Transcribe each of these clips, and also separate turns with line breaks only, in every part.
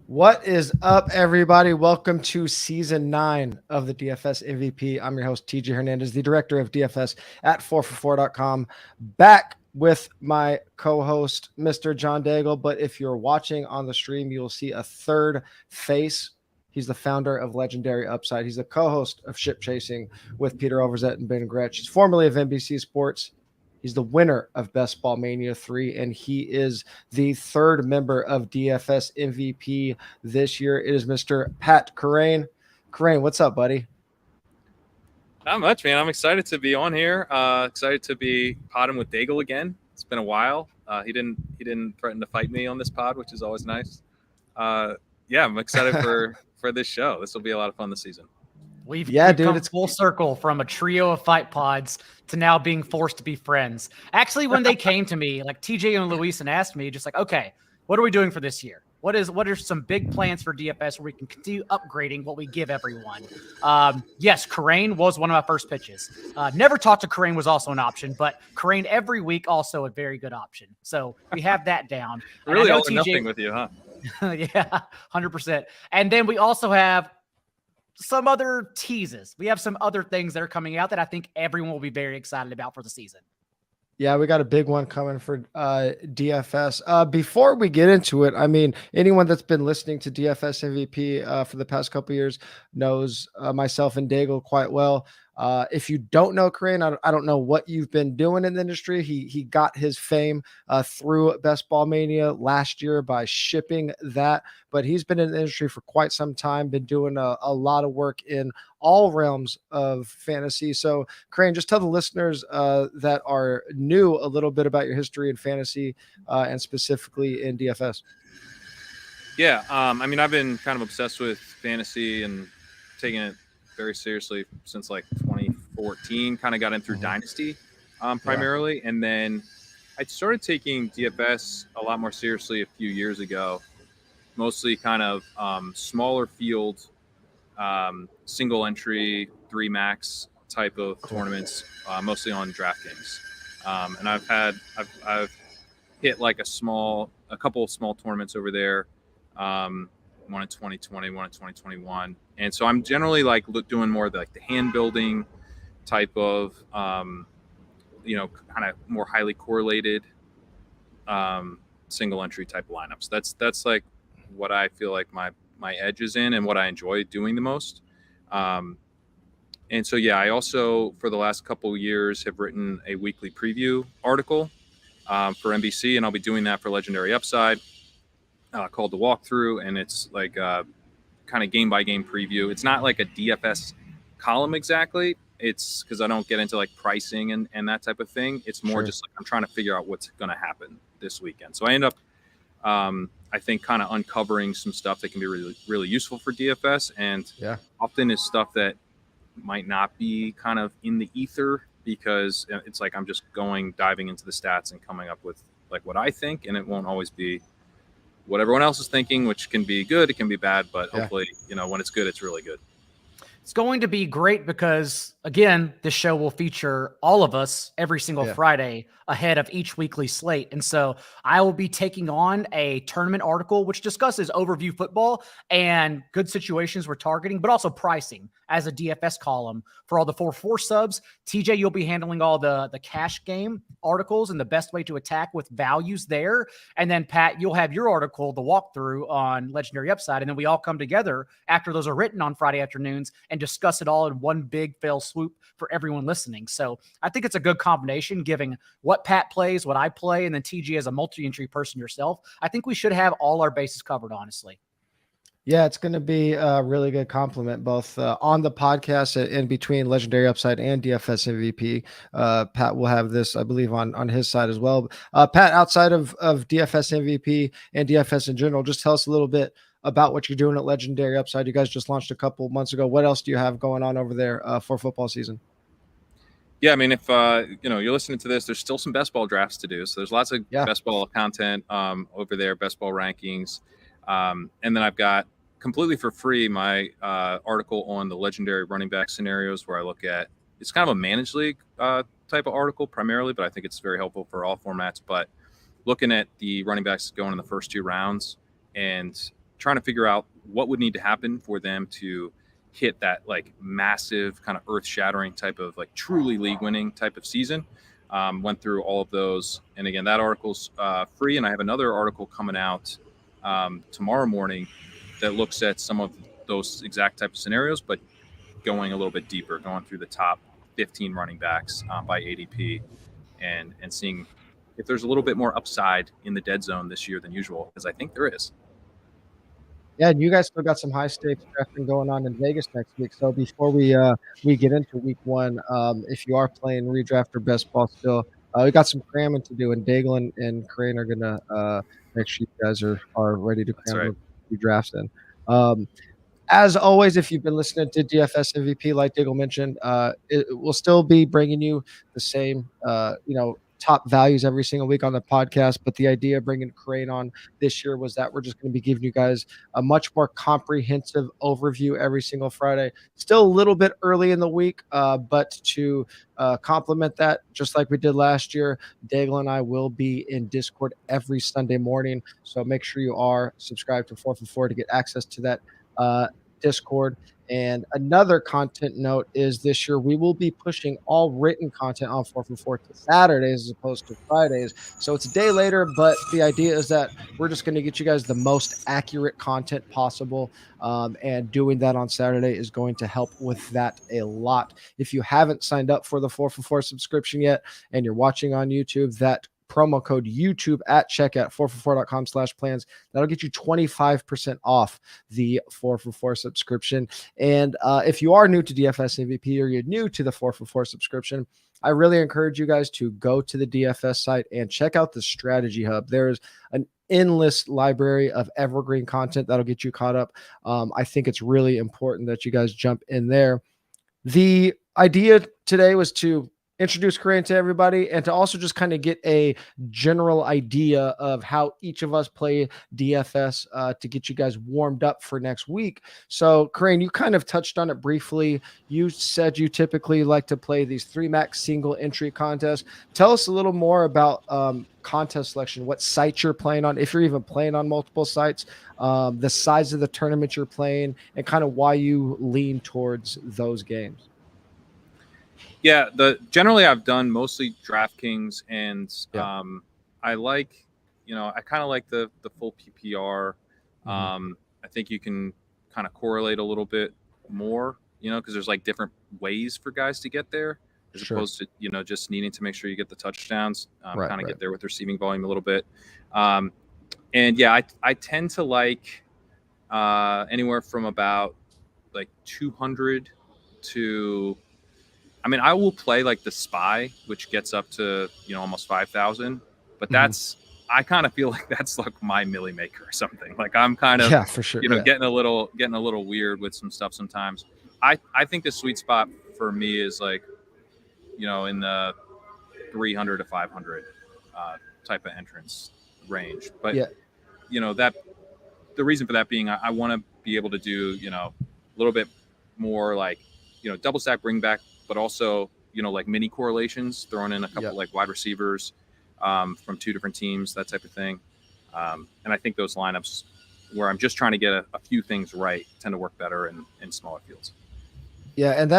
What is up, everybody? Welcome to season 9 of the DFS MVP. I'm your host, TJ Hernandez, the director of DFS at 4for4.com, back with my co-host, Mr. John Daigle. But if you're watching on the stream, you'll see a third face. He's the founder of Legendary Upside. He's the co-host of Ship Chasing with Peter Overzet and Ben Gretsch. He's formerly of NBC Sports. He's the winner of Best Ball Mania 3, and he is the third member of DFS MVP this year. It is Mr. Pat Kerrane. Kerrane, what's up, buddy?
Not much, man. I'm excited to be on here. Excited to be podding with Daigle again. It's been a while. He didn't threaten to fight me on this pod, which is always nice. Yeah, I'm excited for this show. This will be a lot of fun this season.
We've come full circle from a trio of fight pods to now being forced to be friends. Actually, when they came to me, like TJ and Luis, and asked me, just like, okay, what are we doing for this year? What are some big plans for DFS where we can continue upgrading what we give everyone? Yes, Kerrane was one of my first pitches. Never talked to Kerrane was also an option, but Kerrane every week also a very good option. So we have that down.
Really all or nothing with you, huh?
Yeah, 100%. And then we also have some other teases. We have some other things that are coming out that I think everyone will be very excited about for the season.
Yeah, we got a big one coming for DFS. Before we get into it, I mean, anyone that's been listening to DFS MVP for the past couple of years knows myself and Daigle quite well. If you don't know Kerrane, I don't know what you've been doing in the industry. He got his fame through Best Ball Mania last year by shipping that, but he's been in the industry for quite some time, been doing a lot of work in all realms of fantasy. So Kerrane, just tell the listeners that are new a little bit about your history in fantasy and specifically in DFS.
Yeah, I mean, I've been kind of obsessed with fantasy and taking it very seriously since like 2014. Kind of got in through Dynasty primarily, and then I started taking DFS a lot more seriously a few years ago, mostly kind of smaller field, single entry, 3 max type of tournaments, mostly on DraftKings. And I've hit like a couple of small tournaments over there. One in 2020, one in 2021. And so I'm generally like doing more of the hand building type of, kind of more highly correlated single entry type lineups. That's like what I feel like my edge is in and what I enjoy doing the most. And so, yeah, I also, for the last couple of years, have written a weekly preview article for NBC, and I'll be doing that for Legendary Upside. Called The Walkthrough, and it's like kind of game by game preview. It's not like a DFS column exactly. It's because I don't get into like pricing and that type of thing. It's more just like I'm trying to figure out what's going to happen this weekend. So I end up, I think, kind of uncovering some stuff that can be really, really useful for DFS, and often is stuff that might not be kind of in the ether because it's like I'm just diving into the stats and coming up with like what I think, and it won't always be what everyone else is thinking, which can be good, it can be bad, but hopefully, when it's good, it's really good.
It's going to be great because, again, this show will feature all of us every single Friday ahead of each weekly slate. And so I will be taking on a tournament article which discusses overview football and good situations we're targeting, but also pricing as a DFS column for all the 4-4 subs. TJ, you'll be handling all the cash game articles and the best way to attack with values there. And then Pat, you'll have your article, The Walkthrough, on Legendary Upside. And then we all come together after those are written on Friday afternoons and discuss it all in one big fail swoop for everyone listening. So I think it's a good combination, giving what Pat plays, what I play, and then TG as a multi-entry person yourself. I think we should have all our bases covered, honestly.
Yeah, it's going to be a really good compliment, both on the podcast in between Legendary Upside and DFS MVP. Pat will have this, I believe, on his side as well. Pat, outside of DFS MVP and DFS in general, just tell us a little bit about what you're doing at Legendary Upside. You guys just launched a couple months ago. What else do you have going on over there for football season?
Yeah, I mean, if you're listening to this, there's still some best ball drafts to do. So there's lots of best ball content over there, best ball rankings. And then I've got completely for free my article on the legendary running back scenarios, where I look at, it's kind of a managed league type of article primarily, but I think it's very helpful for all formats. But looking at the running backs going in the first 2 rounds and trying to figure out what would need to happen for them to hit that like massive kind of earth-shattering type of like truly league-winning type of season. Went through all of those, and again, that article's free. And I have another article coming out tomorrow morning that looks at some of those exact type of scenarios, but going a little bit deeper, going through the top 15 running backs by ADP, and seeing if there's a little bit more upside in the dead zone this year than usual, because I think there is.
Yeah, and you guys still got some high stakes drafting going on in Vegas next week. So before we get into week 1, if you are playing redraft or best ball still, we got some cramming to do, and Daigle and Crane are gonna make sure you guys are ready to cram redrafts in. As always, if you've been listening to DFS MVP, like Daigle mentioned, it will still be bringing you the same top values every single week on the podcast. But the idea of bringing Crane on this year was that we're just going to be giving you guys a much more comprehensive overview every single Friday. Still a little bit early in the week, but to complement that, just like we did last year, Daigle and I will be in Discord every Sunday morning. So make sure you are subscribed to 4for4 to get access to that Discord. And another content note is this year we will be pushing all written content on 4for4 to Saturdays as opposed to Fridays. So it's a day later, but the idea is that we're just going to get you guys the most accurate content possible. And doing that on Saturday is going to help with that a lot. If you haven't signed up for the 4for4 subscription yet and you're watching on YouTube, that promo code YouTube at checkout 4for4.com/plans. That'll get you 25% off the 4for4 subscription. And if you are new to DFS MVP or you're new to the 4for4 subscription, I really encourage you guys to go to the DFS site and check out the Strategy Hub. There's an endless library of evergreen content that'll get you caught up. I think it's really important that you guys jump in there. The idea today was to introduce Crane to everybody and to also just kind of get a general idea of how each of us play DFS to get you guys warmed up for next week. So Crane, you kind of touched on it briefly. You said you typically like to play these 3-max single entry contests. Tell us a little more about contest selection, what sites you're playing on, if you're even playing on multiple sites, the size of the tournament you're playing, and kind of why you lean towards those games.
Yeah, generally I've done mostly DraftKings, and I like, I kind of like the full PPR. I think you can kind of correlate a little bit more, because there's like different ways for guys to get there, as opposed to just needing to make sure you get the touchdowns, get there with receiving volume a little bit. And yeah, I tend to like anywhere from about like 200 to, I will play like the Spy, which gets up to, almost 5,000, but that's, I kind of feel like that's like my Millie Maker or something. Like I'm kind of,
for sure,
getting a little weird with some stuff sometimes. I think the sweet spot for me is like, in the 300 to 500 type of entrance range. But, that the reason for that being, I want to be able to do, a little bit more like, double stack bring back, but also, like mini correlations, throwing in a couple like wide receivers from 2 different teams, that type of thing. And I think those lineups where I'm just trying to get a few things right tend to work better in smaller fields.
Yeah. And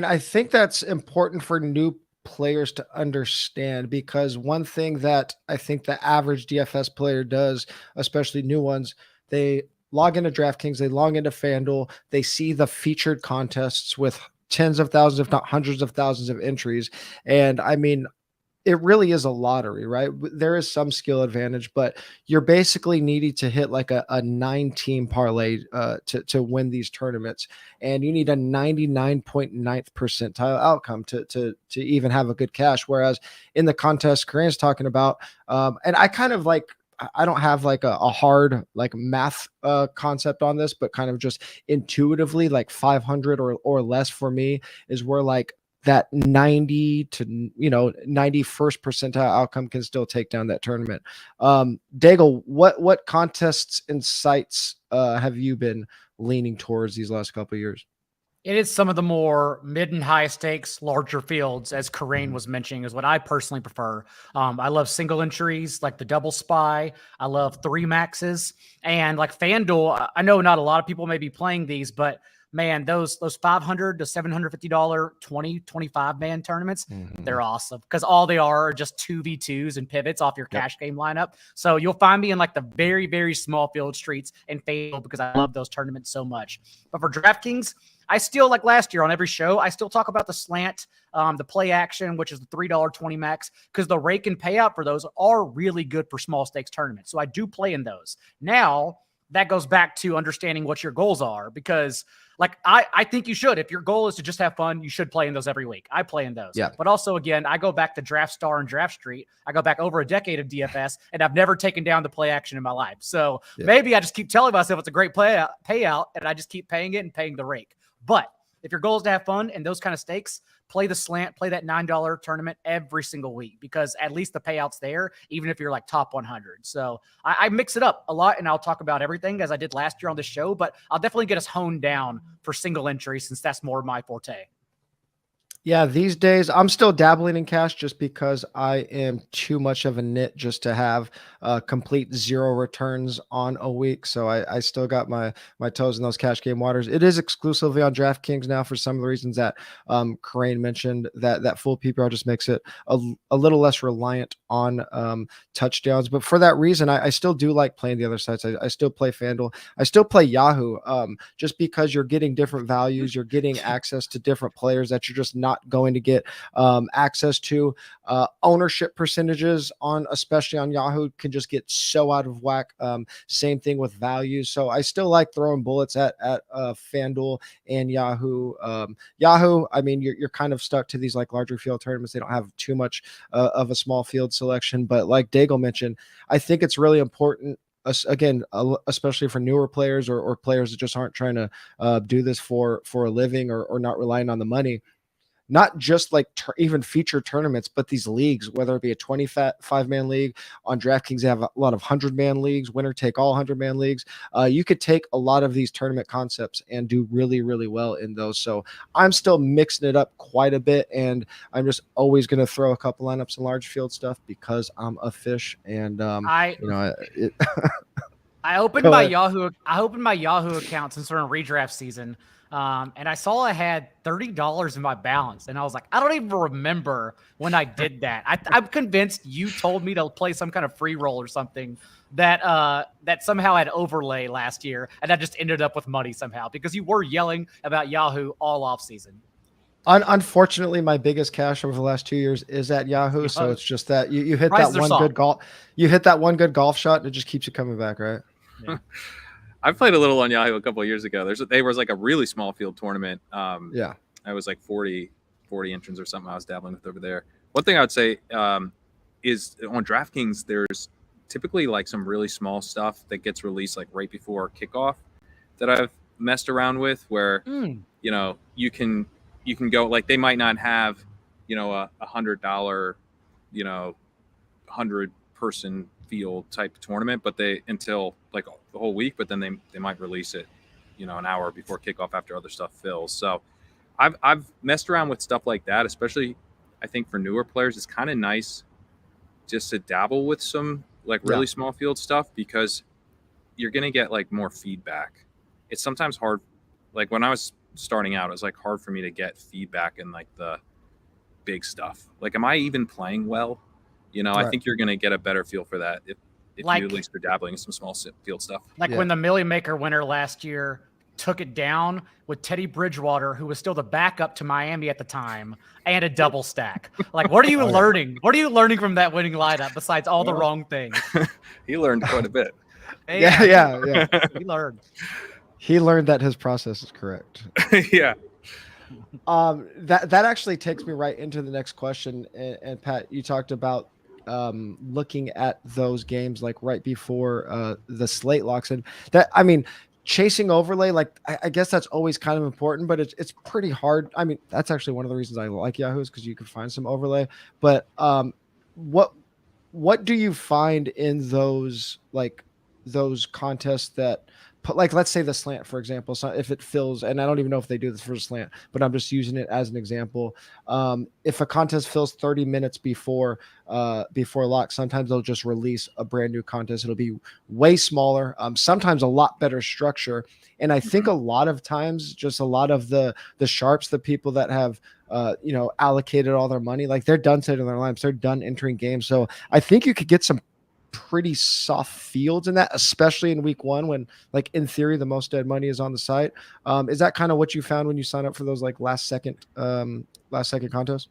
I think that's important for new players to understand, because one thing that I think the average DFS player does, especially new ones, they log into DraftKings, they log into FanDuel, they see the featured contests with tens of thousands, if not hundreds of thousands of entries. And it really is a lottery, right? There is some skill advantage, but you're basically needing to hit like a 9-team parlay to win these tournaments. And you need a 99.9th percentile outcome to even have a good cash. Whereas in the contest Kareem's talking about, and I kind of like, I don't have like a hard like math concept on this, but kind of just intuitively like 500 or less for me is where like that 90 to 91st percentile outcome can still take down that tournament. Daigle, what contests and sites have you been leaning towards these last couple of years?
It is some of the more mid and high stakes, larger fields, as Karain was mentioning, is what I personally prefer. I love single entries like the double spy. I love 3 maxes, and like FanDuel. I know not a lot of people may be playing these, but man, those $500 to $750 20-25 man tournaments, they're awesome because all they are just 2v2s and pivots off your cash game lineup. So you'll find me in like the very, very small field streets and FanDuel because I love those tournaments so much. But for DraftKings, I still, like last year on every show, I still talk about the slant, the play action, which is the $3.20 max, because the rake and payout for those are really good for small stakes tournaments. So I do play in those. Now, that goes back to understanding what your goals are, because like I think you should. If your goal is to just have fun, you should play in those every week. I play in those.
Yeah.
But also, again, I go back to Draft Star and Draft Street. I go back over a decade of DFS, and I've never taken down the play action in my life. So maybe I just keep telling myself it's a great payout, and I just keep paying it and paying the rake. But if your goal is to have fun and those kind of stakes, play the slant, play that $9 tournament every single week, because at least the payout's there, even if you're like top 100. So I mix it up a lot, and I'll talk about everything as I did last year on the show, but I'll definitely get us honed down for single entry since that's more my forte.
Yeah, these days I'm still dabbling in cash just because I am too much of a nit just to have complete zero returns on a week. So I still got my toes in those cash game waters. It is exclusively on DraftKings now for some of the reasons that Karain mentioned. That full PPR just makes it a little less reliant on touchdowns. But for that reason, I still do like playing the other sites. I still play FanDuel. I still play Yahoo just because you're getting different values. You're getting access to different players that you're just not going to get access to. Ownership percentages especially on Yahoo can just get so out of whack. Same thing with values. So I still like throwing bullets at FanDuel and Yahoo. Yahoo, I mean, you're kind of stuck to these like larger field tournaments. They don't have too much of a small field selection, but like Daigle mentioned, I think it's really important, again, especially for newer players or players that just aren't trying to do this for a living or not relying on the money. Not just like even feature tournaments, but these leagues, whether it be a 25-man league on DraftKings, they have a lot of 100-man leagues, winner take all 100-man leagues. You could take a lot of these tournament concepts and do really, really well in those. So I'm still mixing it up quite a bit, and I'm just always going to throw a couple lineups in large field stuff because I'm a fish. And I
opened my Yahoo. I opened my Yahoo account since we're in redraft season. And I saw I had $30 in my balance, and I was like, I don't even remember when I did that. I'm convinced you told me to play some kind of free roll or something that somehow had overlay last year, and I just ended up with money somehow because you were yelling about Yahoo all off season.
Unfortunately, my biggest cash over the last 2 years is at Yahoo. So it's just that you hit that one good golf. You hit that one good golf shot, and it just keeps you coming back, right?
Yeah.
I played a little on Yahoo a couple of years ago. There was like a really small field tournament. I was like 40 entrants or something I was dabbling with over there. One thing I would say is on DraftKings, there's typically like some really small stuff that gets released like right before kickoff that I've messed around with where, you can go, like they might not have, a $100, 100-person field type tournament, but they until like the whole week, but then they might release it, an hour before kickoff after other stuff fills. So I've messed around with stuff like that, especially I think for newer players. It's kind of nice just to dabble with some like really small field stuff because you're going to get like more feedback. It's sometimes hard. Like when I was starting out, it was like hard for me to get feedback in like the big stuff. Like, am I even playing well? I think you're going to get a better feel for that if you at least are dabbling in some small field stuff.
Like when the Millie Maker winner last year took it down with Teddy Bridgewater, who was still the backup to Miami at the time, and a double stack. Like, what are you learning? What are you learning from that winning lineup besides all the wrong things?
He learned quite a bit.
Yeah.
He learned.
He learned that his process is correct.
Yeah.
That actually takes me right into the next question. And Pat, you talked about looking at those games like right before the slate locks in. That, I mean, chasing overlay, like I guess that's always kind of important, but it's pretty hard. I mean, that's actually one of the reasons I like Yahoo is because you can find some overlay. But what what do you find in those contests that put, like, let's say the slant, for example, so if it fills, and I don't even know if they do this for the slant, but I'm just using it as an example. If a contest fills 30 minutes before lock, sometimes they'll just release a brand new contest. It'll be way smaller, sometimes a lot better structure. And I think a lot of times, just a lot of the sharps, the people that have allocated all their money, like they're done setting their lineups, they're done entering games. So I think you could get some pretty soft fields in that, especially in week one, when, like, in theory, the most dead money is on the site. Is that kind of what you found when you sign up for those like last second contests?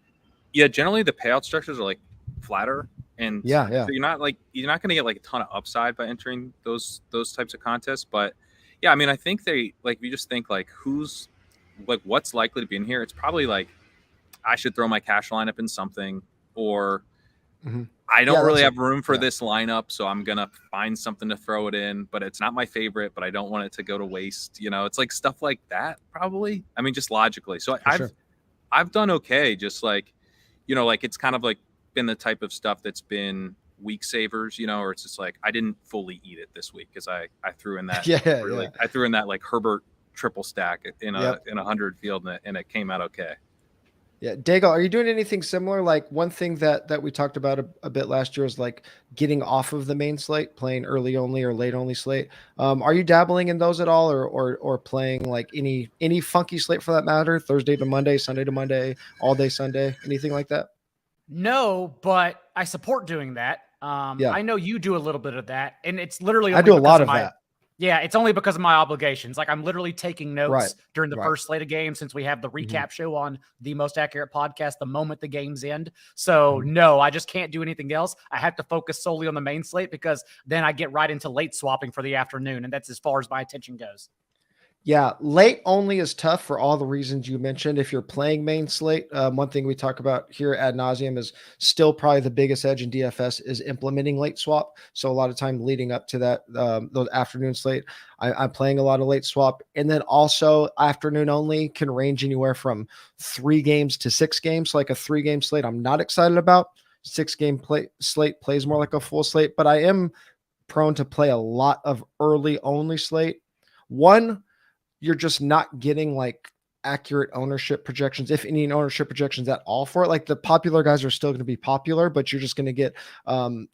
Yeah, generally the payout structures are like flatter, and
Yeah.
so you're not going to get like a ton of upside by entering those types of contests. But yeah, I mean, I think they, like, if you just think like who's, like, what's likely to be in here, it's probably like I should throw my cash lineup in something, or I don't really have room for this lineup, so I'm going to find something to throw it in, but it's not my favorite, but I don't want it to go to waste. It's like stuff like that, probably. I mean, just logically. So I've done okay. Just like, like it's kind of like been the type of stuff that's been week savers, or it's just like, I didn't fully eat it this week because I threw in that. I threw in that like Herbert triple stack in a 100 field, and it came out okay.
Yeah, Dago, are you doing anything similar? Like, one thing that we talked about a bit last year is like getting off of the main slate, playing early only or late only slate. Are you dabbling in those at all, or playing like any funky slate for that matter? Thursday to Monday, Sunday to Monday, all day Sunday, anything like that?
No, but I support doing that. I know you do a little bit of that, and it's literally
I do a lot of that.
Yeah, it's only because of my obligations. Like, I'm literally taking notes during the first slate of games, since we have the recap show on the Most Accurate podcast the moment the games end. So no, I just can't do anything else. I have to focus solely on the main slate, because then I get right into late swapping for the afternoon, and that's as far as my attention goes.
Yeah, late only is tough for all the reasons you mentioned. If you're playing main slate, one thing we talk about here ad nauseum is still probably the biggest edge in DFS is implementing late swap. So a lot of time leading up to that, those afternoon slate, I'm playing a lot of late swap. And then also afternoon only can range anywhere from 3 games to 6 games. Like a 3-game slate, I'm not excited about. 6-game slate plays more like a full slate, but I am prone to play a lot of early only slate. One, you're just not getting like accurate ownership projections, if any ownership projections at all for it. Like, the popular guys are still going to be popular, but you're just going to get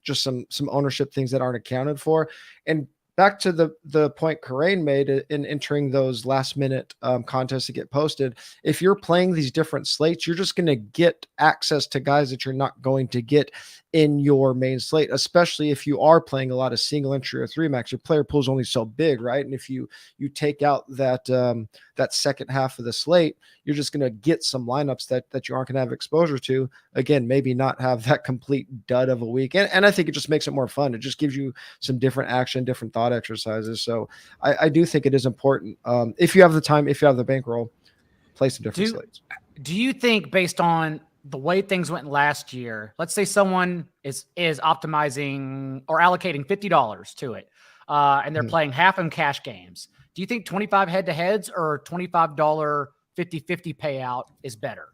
just some ownership things that aren't accounted for. And back to the point Karain made in entering those last minute contests that get posted, if you're playing these different slates, you're just going to get access to guys that you're not going to get in your main slate, especially if you are playing a lot of single entry or 3-max. Your player pool is only so big, right? And if you take out that second half of the slate, you're just going to get some lineups that you aren't going to have exposure to. Again, maybe not have that complete dud of a week. And I think it just makes it more fun. It just gives you some different action, different thought exercises. So I do think it is important. If you have the time, if you have the bankroll, play some different slates.
Do you think, based on the way things went last year, let's say someone is optimizing or allocating $50 to it, and they're playing half in cash games, do you think 25 head-to-heads or $25 50-50 payout is better?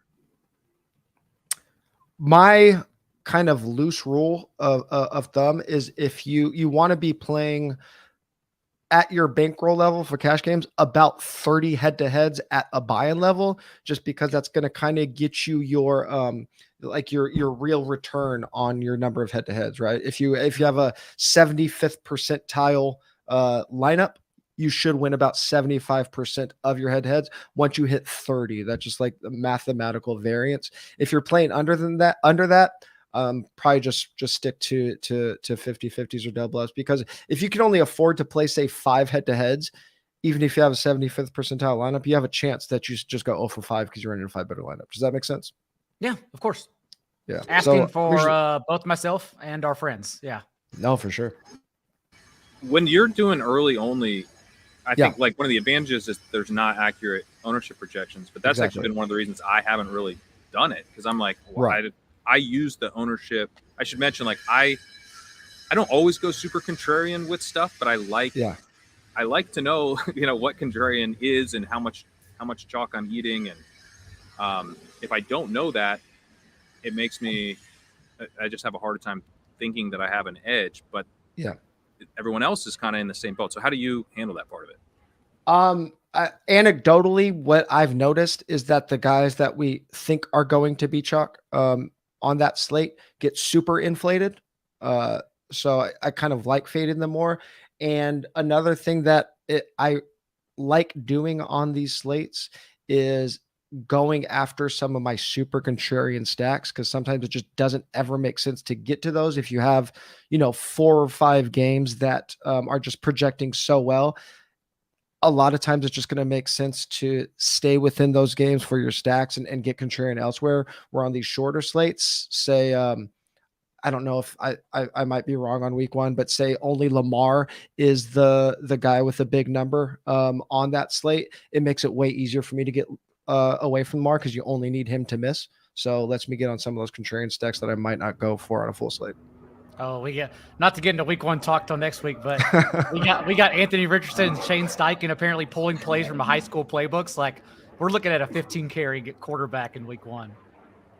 My kind of loose rule of thumb is, if you want to be playing at your bankroll level for cash games, about 30 head-to-heads at a buy-in level, just because that's going to kind of get you your your real return on your number of head-to-heads, right? If you have a 75th percentile lineup, you should win about 75% of your head-to-heads. Once you hit 30, that's just like the mathematical variance. If you're playing under that, probably just stick to 50-50s or double ups, because if you can only afford to play, say, 5 head-to-heads, even if you have a 75th percentile lineup, you have a chance that you just go 0 for 5 because you're in a 5 better lineup. Does that make sense?
Yeah, of course.
Yeah.
Asking for both myself and our friends. Yeah.
No, for sure.
When you're doing early only, I think like one of the advantages is there's not accurate ownership projections, but that's actually been one of the reasons I haven't really done it, because I'm like, well, I use the ownership. I should mention, like, I don't always go super contrarian with stuff, but I I like to know, what contrarian is and how much chalk I'm eating. And if I don't know that, it makes me, I just have a harder time thinking that I have an edge, but
yeah,
everyone else is kind of in the same boat. So how do you handle that part of it?
Anecdotally, what I've noticed is that the guys that we think are going to be chalk on that slate get super inflated. So I kind of like fading them more. And another thing that I like doing on these slates is going after some of my super contrarian stacks, because sometimes it just doesn't ever make sense to get to those if you have 4 or 5 games that are just projecting so well. A lot of times it's just going to make sense to stay within those games for your stacks and get contrarian elsewhere. Where on these shorter slates, say, I don't know if I might be wrong on week 1, but say only Lamar is the guy with a big number on that slate. It makes it way easier for me to get away from Lamar, because you only need him to miss. So lets me get on some of those contrarian stacks that I might not go for on a full slate.
Oh, we get not to get into week 1 talk till next week, but we got Anthony Richardson and Shane Steichen apparently pulling plays from a high school playbooks. Like, we're looking at a 15 carry quarterback in week 1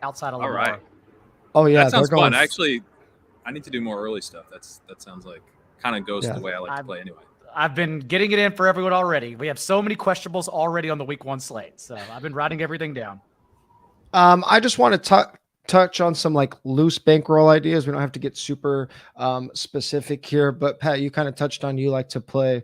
outside of Lamar.
All right.
Oh yeah,
that sounds fun. Actually, I need to do more early stuff. That sounds like kind of goes the way I like to play anyway.
I've been getting it in for everyone already. We have so many questionables already on the week 1 slate, so I've been writing everything down.
I just want to touch on some like loose bankroll ideas. We don't have to get super specific here, but Pat, you kind of touched on, you like to play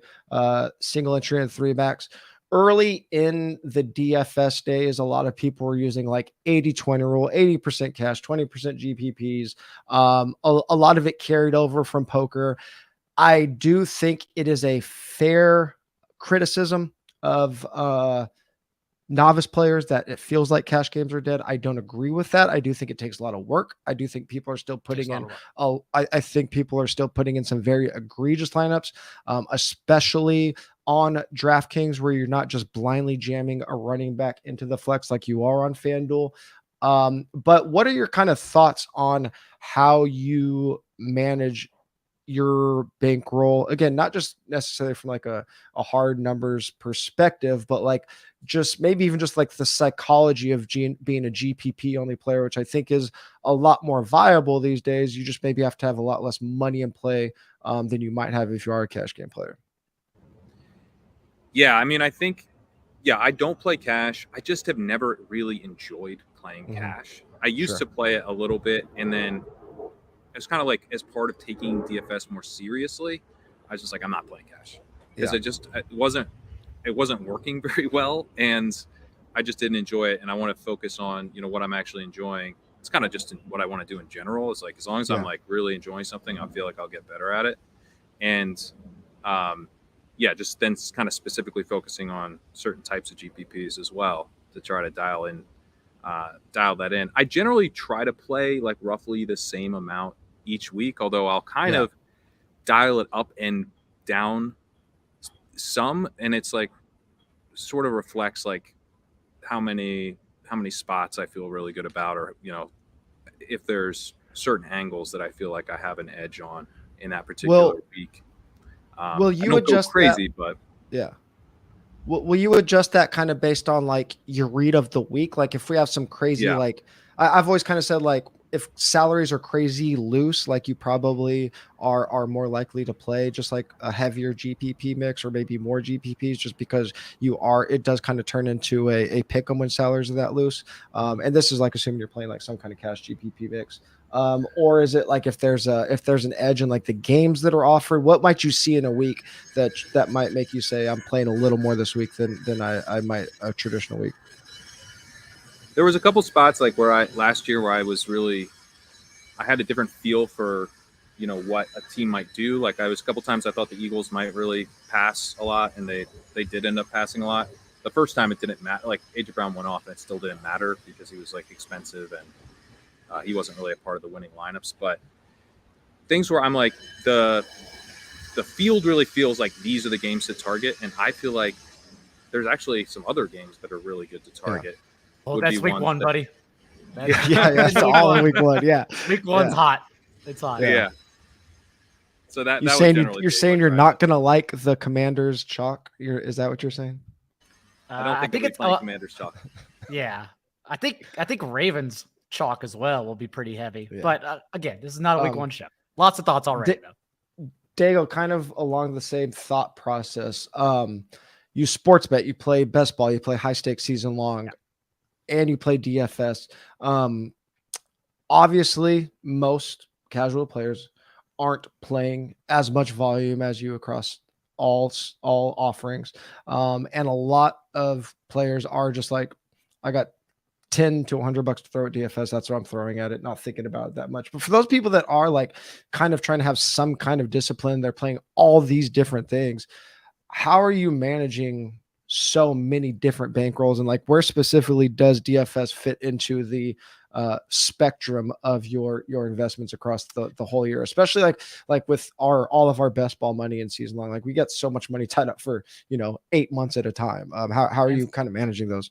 single entry and 3-backs. Early in the DFS days, a lot of people were using like 80-20 rule, 80% cash, 20% GPPs. A lot of it carried over from poker. I do think it is a fair criticism of novice players that it feels like cash games are dead. I don't agree with that. I do think it takes a lot of work. I do think people are still putting in, I think people are still putting in some very egregious lineups, especially on DraftKings, where you're not just blindly jamming a running back into the flex like you are on FanDuel. But what are your kind of thoughts on how you manage your bankroll? Again, not just necessarily from like a hard numbers perspective, but like just maybe even just like the psychology of being a GPP only player, which I think is a lot more viable these days. You just maybe have to have a lot less money in play than you might have if you are a cash game player.
Yeah, I mean, I think, I don't play cash. I just have never really enjoyed playing cash. I used to play it a little bit, and then it's kind of like as part of taking DFS more seriously, I was just like, I'm not playing cash, because it wasn't working very well, and I just didn't enjoy it. And I want to focus on what I'm actually enjoying. It's kind of just what I want to do in general. It's like, as long as I'm like really enjoying something, I feel like I'll get better at it. And just then kind of specifically focusing on certain types of GPPs as well to try to dial that in. I generally try to play like roughly the same amount each week, although I'll kind of dial it up and down some, and it's like sort of reflects like how many spots I feel really good about, or if there's certain angles that I feel like I have an edge on in that particular week.
Will you adjust
crazy,
but will you adjust that kind of based on like your read of the week? Like if we have some crazy, like I've always kind of said, like if salaries are crazy loose, like you probably are more likely to play just like a heavier GPP mix, or maybe more GPPs, just because it does kind of turn into a pick 'em when salaries are that loose. And this is like assuming you're playing like some kind of cash GPP mix. Or is it like if there's an edge in like the games that are offered? What might you see in a week that might make you say, I'm playing a little more this week than I might a traditional week?
There was a couple spots like last year where I had a different feel for, what a team might do. Like a couple times I thought the Eagles might really pass a lot, and they did end up passing a lot. The first time it didn't matter. Like AJ Brown went off, and it still didn't matter because he was like expensive, and he wasn't really a part of the winning lineups. But things where I'm like, the field really feels like these are the games to target, and I feel like there's actually some other games that are really good to target.
Well, that's week 1, buddy.
That's all in week 1. Yeah,
week 1's hot. It's hot.
Yeah. So that
You're
that would
saying
generally
you're
be
saying
what
you're
drives
not
it.
gonna like the Commanders chalk. Is that what you're saying?
I don't think
think
they'll be
it's
playing Commanders chalk.
yeah. I think Ravens chalk as well will be pretty heavy.
Yeah.
But again, this is not a week one show. Lots of thoughts already though.
Dago, kind of along the same thought process. You sports bet, you play best ball, you play high stakes season long, and you play DFS. Obviously, most casual players aren't playing as much volume as you across all offerings, and a lot of players are just like, I got 10 to $100 to throw at DFS. That's what I'm throwing at it, not thinking about it that much. But for those people that are like kind of trying to have some kind of discipline, they're playing all these different things. How are you managing so many different bankrolls, and like where specifically does DFS fit into the spectrum of your investments across the whole year, especially like with all of our best ball money in season long? Like we get so much money tied up for 8 months at a time. How are you kind of managing those?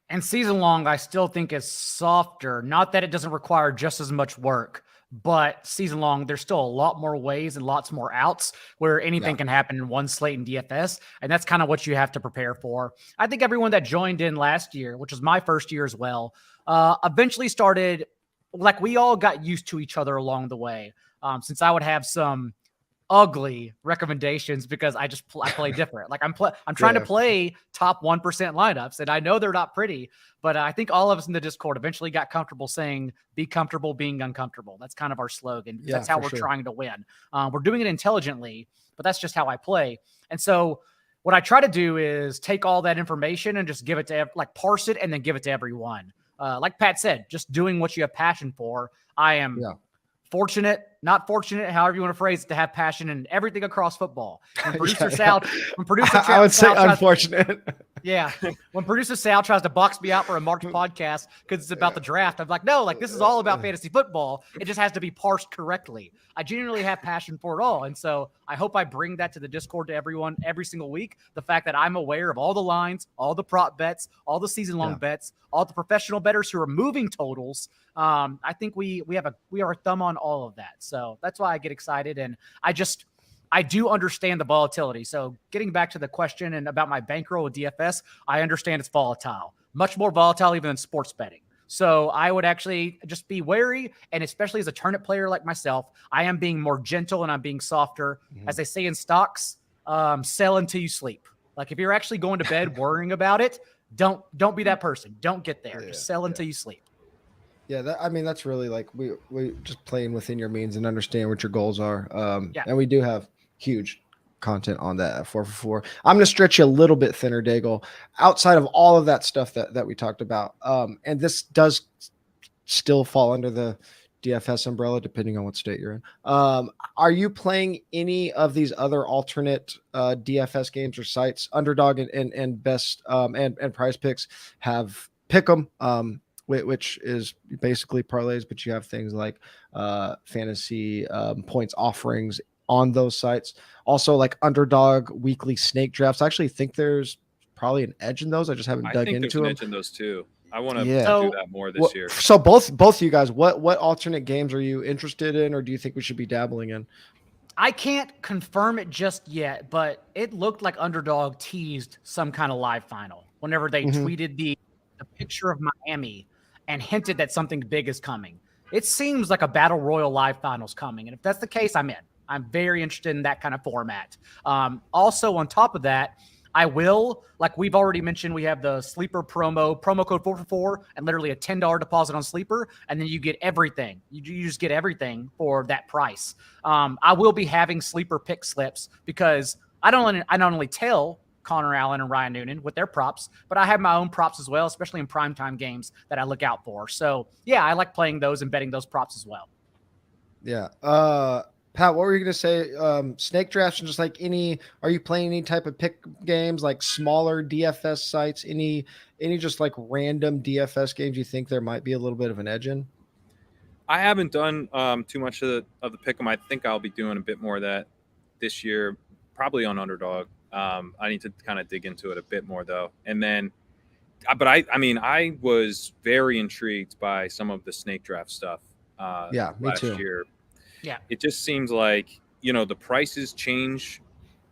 And season long, I still think is softer. Not that it doesn't require just as much work, but season long, there's still a lot more ways and lots more outs where anything can happen in one slate in DFS. And that's kind of what you have to prepare for. I think everyone that joined in last year, which was my first year as well, eventually started, like we all got used to each other along the way. Since I would have some ugly recommendations because I play different. Like I'm trying to play top 1% lineups, and I know they're not pretty, but I think all of us in the Discord eventually got comfortable saying, be comfortable being uncomfortable. That's kind of our slogan. That's how we're trying to win. We're doing it intelligently, but that's just how I play. And so what I try to do is take all that information and just give it to, like, parse it and then give it to everyone. Like Pat said, just doing what you have passion for. I am fortunate, not fortunate, however you want to phrase it, to have passion in everything across football. When producer Sal,
I would say unfortunate.
When producer Sal tries to box me out for a March podcast because it's about the draft, I'm like, no, like this is all about fantasy football. It just has to be parsed correctly. I genuinely have passion for it all. And so I hope I bring that to the Discord to everyone every single week. The fact that I'm aware of all the lines, all the prop bets, all the season long bets, all the professional bettors who are moving totals. I think we have a thumb on all of that. So that's why I get excited. And I do understand the volatility. So getting back to the question and about my bankroll with DFS, I understand it's volatile, much more volatile even than sports betting. So I would actually just be wary. And especially as a turnip player like myself, I am being more gentle and I'm being softer. As they say in stocks, sell until you sleep. Like if you're actually going to bed worrying about it, don't be that person. Don't get there. Just sell until you sleep.
Yeah, that's really like we just playing within your means and understand what your goals are. And we do have huge content on that at 4for4. I'm going to stretch you a little bit thinner, Daigle, outside of all of that stuff that we talked about. And this does still fall under the DFS umbrella, depending on what state you're in. Are you playing any of these other alternate DFS games or sites? Underdog and best and Prize Picks have Pick'em. Which is basically parlays, but you have things like fantasy points offerings on those sites. Also, like Underdog weekly snake drafts. I actually think there's probably an edge in those. I just haven't dug into them. I think there's an edge
in those too. I want to do that more this year.
So both of you guys, what alternate games are you interested in, or do you think we should be dabbling in?
I can't confirm it just yet, but it looked like Underdog teased some kind of live final whenever they tweeted the picture of Miami and hinted that something big is coming. It seems like a Battle Royal live finals coming. And if that's the case, I'm in. I'm very interested in that kind of format. Also, on top of that, I will, like we've already mentioned, we have the Sleeper promo code 4for4 and literally a $10 deposit on Sleeper. And then you get everything. You just get everything for that price. I will be having Sleeper pick slips because I not only tell Connor Allen and Ryan Noonan with their props, but I have my own props as well, especially in primetime games that I look out for. So yeah, I like playing those and betting those props as well.
Yeah. Pat, what were you going to say? Snake drafts and just like are you playing any type of pick games, like smaller DFS sites, any just like random DFS games you think there might be a little bit of an edge in?
I haven't done too much of the pick 'em. I think I'll be doing a bit more of that this year, probably on Underdog. I need to kind of dig into it a bit more though. And then, but I was very intrigued by some of the snake draft stuff.
Me
last
too.
year.
Yeah.
It just seems like, the prices change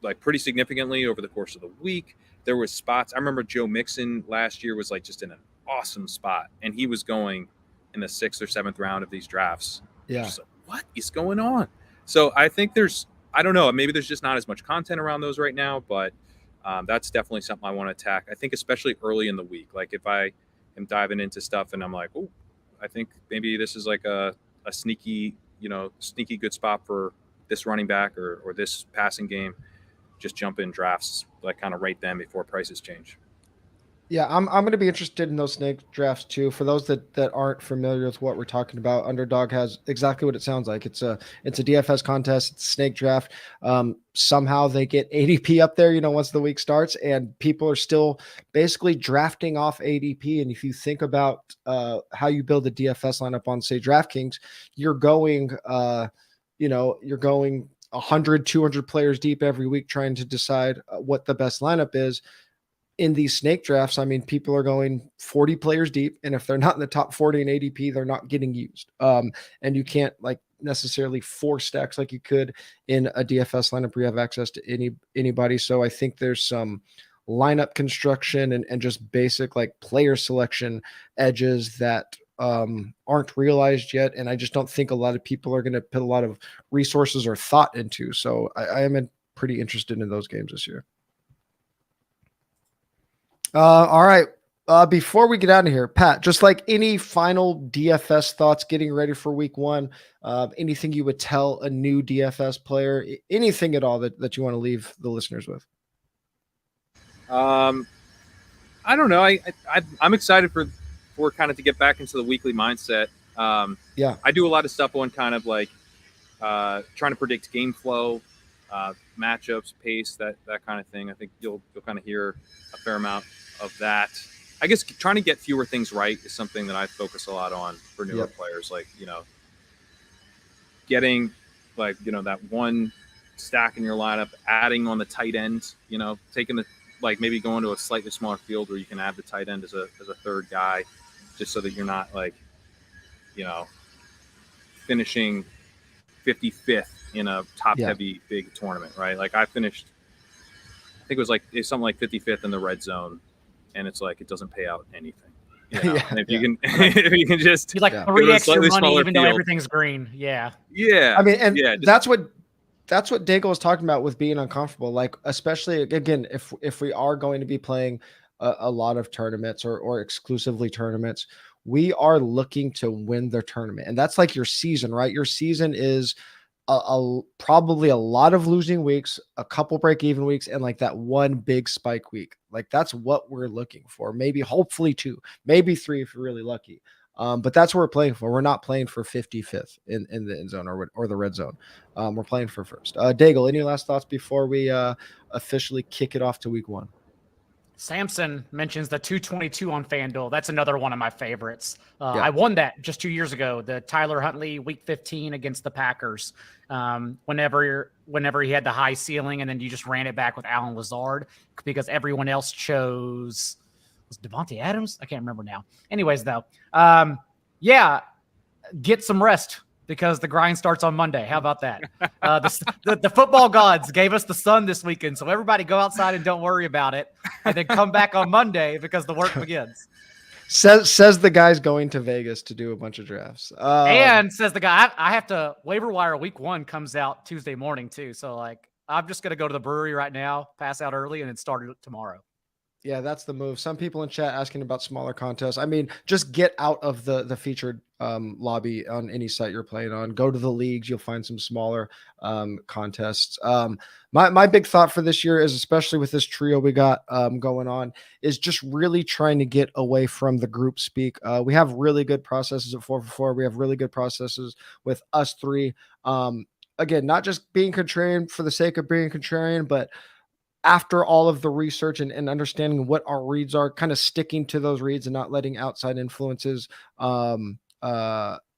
like pretty significantly over the course of the week. There was spots. I remember Joe Mixon last year was like just in an awesome spot, and he was going in the 6th or 7th round of these drafts.
Yeah.
Just like, what is going on? So I think I don't know, maybe there's just not as much content around those right now, but that's definitely something I want to attack. I think especially early in the week, like if I am diving into stuff and I'm like, oh, I think maybe this is like a sneaky good spot for this running back or this passing game, just jump in drafts like kind of right then before prices change.
Yeah, I'm going to be interested in those snake drafts too. For those that aren't familiar with what we're talking about, Underdog has exactly what it sounds like. It's a DFS contest. It's a snake draft. Somehow they get ADP up there, once the week starts, and people are still basically drafting off ADP. And if you think about how you build a DFS lineup on, say, DraftKings, you're going 100, 200 players deep every week trying to decide what the best lineup is. In these snake drafts, I mean, people are going 40 players deep, and if they're not in the top 40 in ADP, they're not getting used. And you can't like necessarily force stacks like you could in a DFS lineup where you have access to anybody. So I think there's some lineup construction and just basic like player selection edges that aren't realized yet. And I just don't think a lot of people are going to put a lot of resources or thought into. So I am pretty interested in those games this year. All right. Before we get out of here, Pat, just like any final DFS thoughts getting ready for week 1, anything you would tell a new DFS player, anything at all that you want to leave the listeners with?
I don't know. I'm excited for kind of to get back into the weekly mindset.
Yeah,
I do a lot of stuff on kind of like trying to predict game flow, matchups, pace, that kind of thing. I think you'll kind of hear a fair amount of that. I guess trying to get fewer things right is something that I focus a lot on for newer players. Like, getting like, that one stack in your lineup, adding on the tight end, taking maybe going to a slightly smaller field where you can add the tight end as a third guy, just so that you're not like, finishing 55th in a top heavy big tournament, right? Like I finished, I think it's something like 55th in the red zone, and it's like it doesn't pay out anything. And if you can just
you like 3 extra money even though everything's green. Yeah.
Yeah.
I mean, and that's what Daigle was talking about with being uncomfortable. Like, especially again, if we are going to be playing a lot of tournaments or exclusively tournaments, we are looking to win their tournament. And that's like your season, right? Your season is probably a lot of losing weeks, a couple break-even weeks, and like that one big spike week. Like that's what we're looking for. Maybe, hopefully 2, maybe 3 if you're really lucky. But that's what we're playing for. We're not playing for 55th in the end zone or the red zone. We're playing for first. Daigle, any last thoughts before we officially kick it off to week 1?
Samson mentions the 222 on FanDuel. That's another one of my favorites. I won that just 2 years ago, the Tyler Huntley week 15 against the Packers. Whenever he had the high ceiling, and then you just ran it back with Alan Lazard because everyone else chose, was Devontae Adams? I can't remember now. Anyways, though, get some rest because the grind starts on Monday. How about that? The football gods gave us the sun this weekend, so everybody go outside and don't worry about it, and then come back on Monday because the work begins.
Says the guy's going to Vegas to do a bunch of drafts.
And says the guy, I have to waiver wire week 1 comes out Tuesday morning too. So like, I'm just going to go to the brewery right now, pass out early, and then start it tomorrow.
Yeah, that's the move. Some people in chat asking about smaller contests. I mean, just get out of the featured lobby on any site you're playing on. Go to the leagues. You'll find some smaller contests. My big thought for this year is, especially with this trio we got going on, is just really trying to get away from the group speak. We have really good processes at 4for4. We have really good processes with us 3. Again, not just being contrarian for the sake of being contrarian, but after all of the research and understanding what our reads are, kind of sticking to those reads and not letting outside influences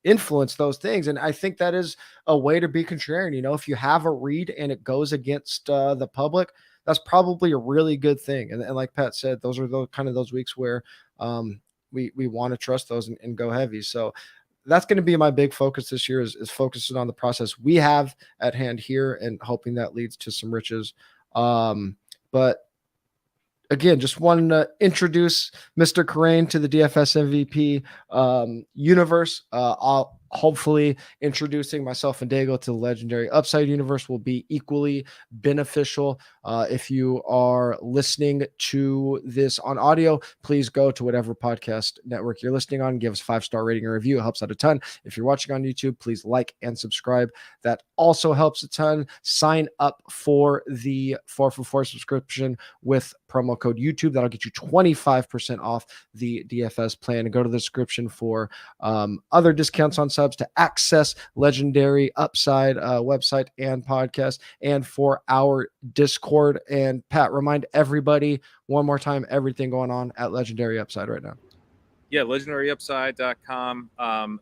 influence those things. And I think that is a way to be contrarian. If you have a read and it goes against the public, that's probably a really good thing. And like Pat said, those are those weeks where we want to trust those and go heavy. So that's going to be my big focus this year is focusing on the process we have at hand here and hoping that leads to some riches. But again, just wanted to introduce Mr. Karain to the DFS MVP universe. I'll hopefully introducing myself and Dago to the Legendary Upside universe will be equally beneficial. If you are listening to this on audio, please go to whatever podcast network you're listening on. Give us a 5-star rating or review. It helps out a ton. If you're watching on YouTube, please like and subscribe. That also helps a ton. Sign up for the 4for4 subscription with promo code YouTube. That'll get you 25% off the DFS plan. And go to the description for other discounts on subs to access Legendary Upside website and podcast, and for our Discord. And Pat, remind everybody one more time everything going on at Legendary Upside right now.
Yeah, legendaryupside.com.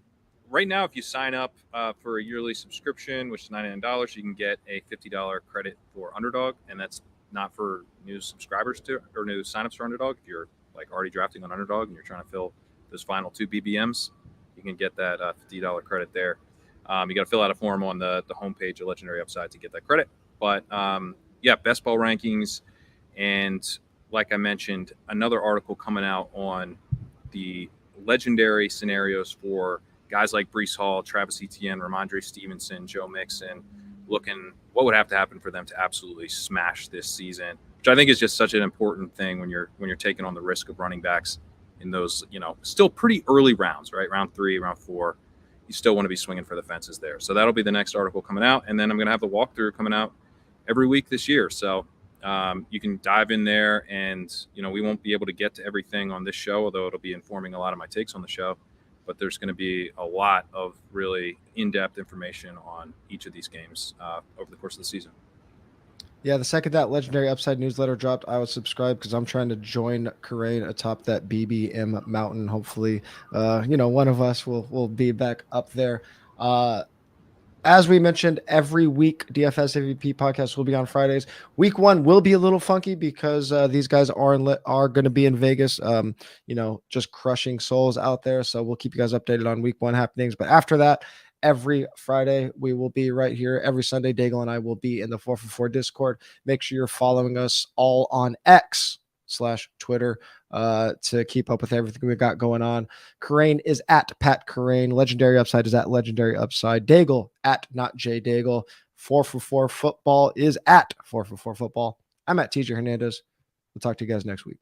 Right now, if you sign up for a yearly subscription, which is $99, you can get a $50 credit for Underdog, and that's not for new subscribers or new signups for Underdog. If you're like already drafting on Underdog and you're trying to fill those final 2 BBMs, you can get that $50 credit there. You got to fill out a form on the homepage of Legendary Upside to get that credit. But yeah, best ball rankings, and like I mentioned, another article coming out on the legendary scenarios for guys like Breece Hall, Travis Etienne, Ramondre Stevenson, Joe Mixon, looking what would have to happen for them to absolutely smash this season, which I think is just such an important thing when you're taking on the risk of running backs in those, still pretty early rounds, right? Round 3, round 4, you still want to be swinging for the fences there. So that'll be the next article coming out. And then I'm going to have the walkthrough coming out every week this year. So you can dive in there, and, we won't be able to get to everything on this show, although it'll be informing a lot of my takes on the show. But there's going to be a lot of really in-depth information on each of these games over the course of the season.
Yeah, the second that Legendary Upside newsletter dropped, I would subscribe because I'm trying to join Karain atop that BBM mountain. Hopefully, one of us will be back up there. As we mentioned, every week DFS MVP podcast will be on Fridays. Week 1 will be a little funky because these guys are going to be in Vegas, just crushing souls out there. So we'll keep you guys updated on week 1 happenings. But after that, every Friday we will be right here. Every Sunday, Daigle and I will be in the 4for4 Discord. Make sure you're following us all on X/Twitter to keep up with everything we got going on. Karain is at Pat Karain. Legendary Upside is at Legendary Upside. Daigle at Not J Daigle. 4for4 Football is at 4for4 Football. I'm at TJ Hernandez. We'll talk to you guys next week.